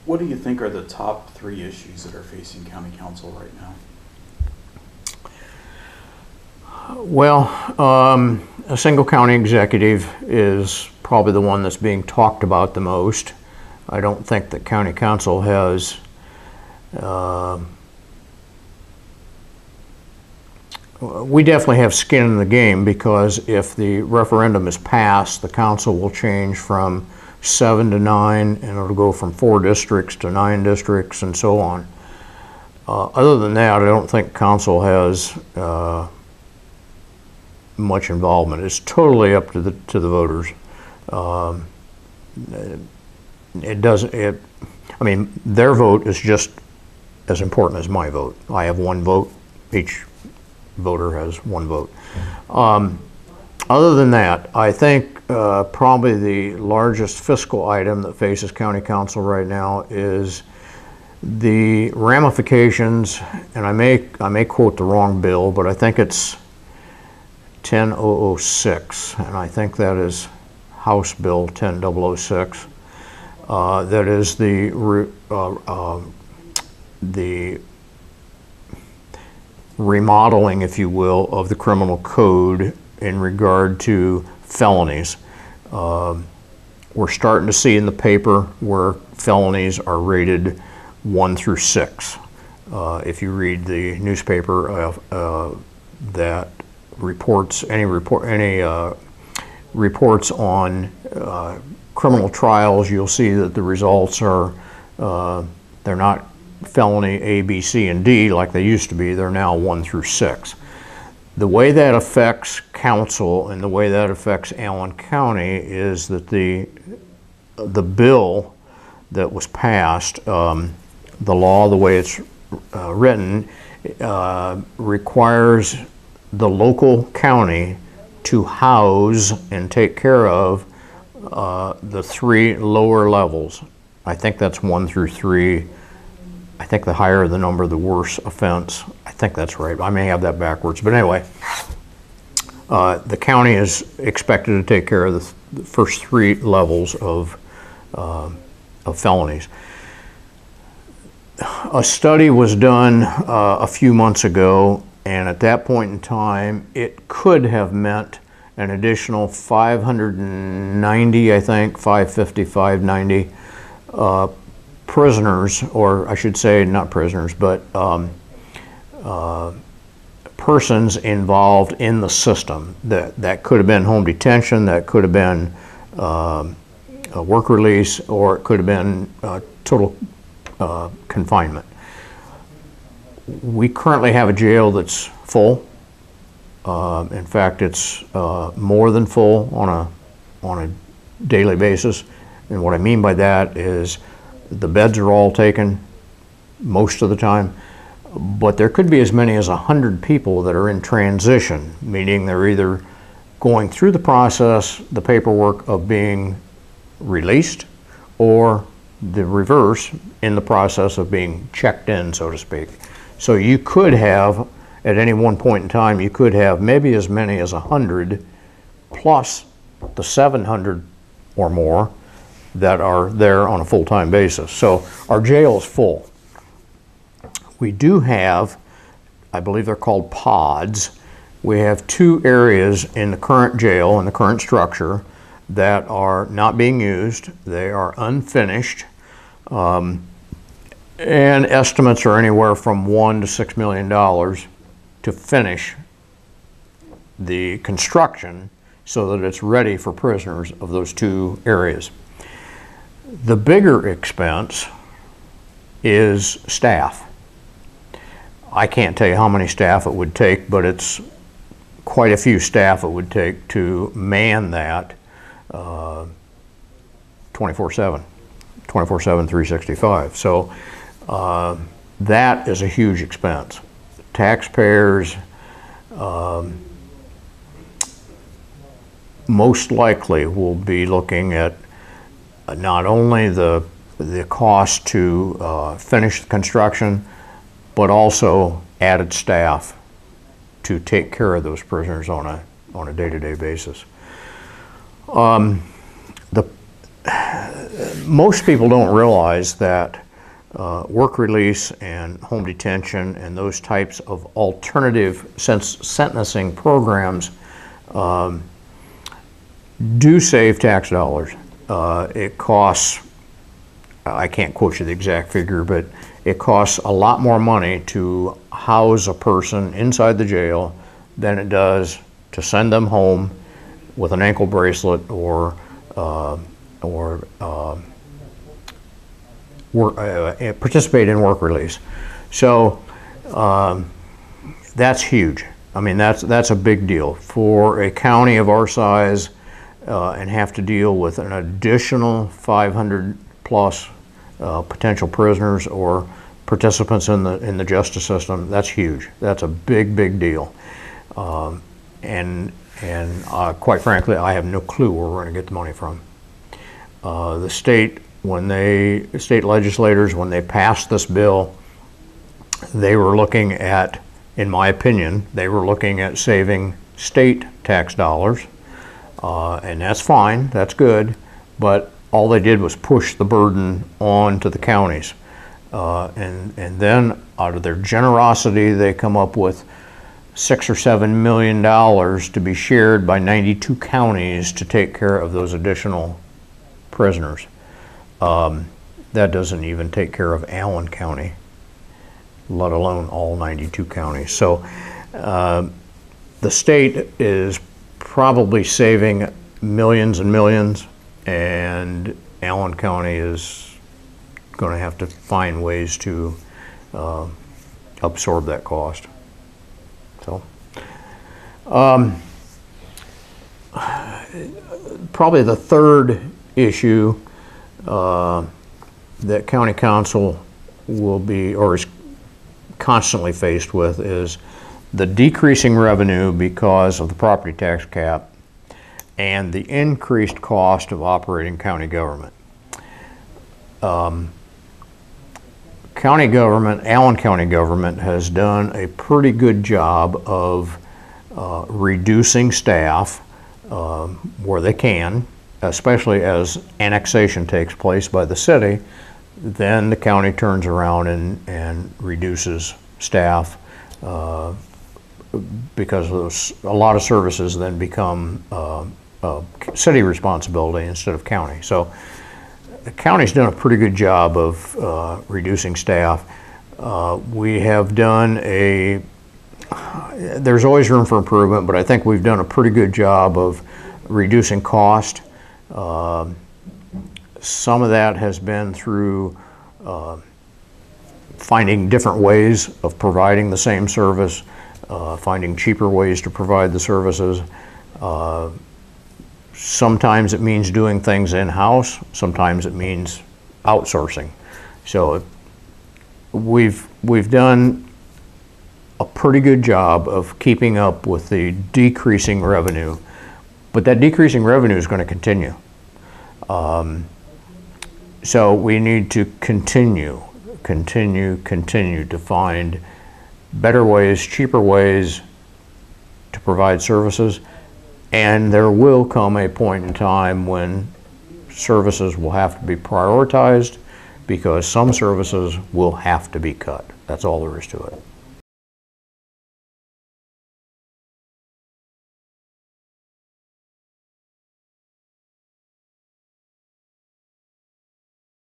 What do you think are the top 3 issues that are facing county council right now? Well, a single county executive is probably the one that's being talked about the most. I don't think that county council has we definitely have skin in the game, because if the referendum is passed, the council will change from 7 to 9, and it'll go from 4 districts to 9 districts and so on. Other than that, I don't think council has much involvement. It's totally up to the voters. I mean, their vote is just as important as my vote. I have 1 vote. Each voter has 1 vote. Other than that, I think probably the largest fiscal item that faces county council right now is the ramifications, and I may quote the wrong bill, but I think it's 10006, and I think that is House Bill 10006. That is the remodeling, if you will, of the criminal code in regard to felonies. We're starting to see in the paper where felonies are rated 1 through 6. If you read the newspaper that reports any reports on criminal trials, you'll see that the results are they're not felony A, B, C, and D like they used to be. They're now 1 through 6. The way that affects council and the way that affects Allen County is that the bill that was passed, the law, the way it's written, requires the local county to house and take care of the 3 lower levels. I think that's 1 through 3. I think the higher the number, the worse offense. I think that's right. I may have that backwards. But anyway, the county is expected to take care of the first 3 levels of felonies. A study was done a few months ago, and at that point in time, it could have meant an additional 590, I think, 550, 590 prisoners, or I should say not prisoners, but persons involved in the system. That could have been home detention, that could have been a work release, or it could have been total confinement. We currently have a jail that's full. In fact, it's more than full on a daily basis. And what I mean by that is the beds are all taken most of the time, but there could be as many as 100 people that are in transition, meaning they're either going through the process, the paperwork of being released, or the reverse, in the process of being checked in, so to speak. So you could have, at any one point in time, you could have maybe as many as 100 plus the 700 or more that are there on a full-time basis. So our jail is full. We do have, I believe they're called pods. We have 2 areas in the current jail, in the current structure, that are not being used. They are unfinished. And estimates are anywhere from $1 to $6 million to finish the construction so that it's ready for prisoners of those 2 areas. The bigger expense is staff. I can't tell you how many staff it would take, but it's quite a few staff it would take to man that 24/7, 365. So that is a huge expense. Taxpayers most likely will be looking at not only the cost to finish the construction, but also added staff to take care of those prisoners on a day-to-day basis. most people don't realize that work release and home detention and those types of alternative sentencing programs do save tax dollars. It costs, I can't quote you the exact figure, but it costs a lot more money to house a person inside the jail than it does to send them home with an ankle bracelet or participate in work release. So that's huge. I mean, that's a big deal for a county of our size, and have to deal with an additional 500 plus potential prisoners or participants in the justice system. That's huge. That's a big deal. And quite frankly, I have no clue where we're going to get the money from. The state legislators, when they passed this bill, they were looking at, in my opinion, they were looking at saving state tax dollars, and that's fine, that's good, but all they did was push the burden on to the counties. And then out of their generosity, they come up with $6 or $7 million to be shared by 92 counties to take care of those additional prisoners. That doesn't even take care of Allen County, let alone all 92 counties. So the state is probably saving millions and millions, and Allen County is going to have to find ways to absorb that cost. So probably the third issue that county council will be, or is constantly faced with, is the decreasing revenue because of the property tax cap and the increased cost of operating county government. County government, Allen County government, has done a pretty good job of reducing staff where they can, especially as annexation takes place by the city. Then the county turns around and reduces staff because a lot of services then become city responsibility instead of county. So the county's done a pretty good job of reducing staff. We have done there's always room for improvement, but I think we've done a pretty good job of reducing cost. Some of that has been through finding different ways of providing the same service, finding cheaper ways to provide the services. Sometimes it means doing things in-house, sometimes it means outsourcing. So we've done a pretty good job of keeping up with the decreasing revenue, but that decreasing revenue is going to continue. So we need to continue to find better ways, cheaper ways to provide services. And there will come a point in time when services will have to be prioritized because some services will have to be cut. That's all there is to it.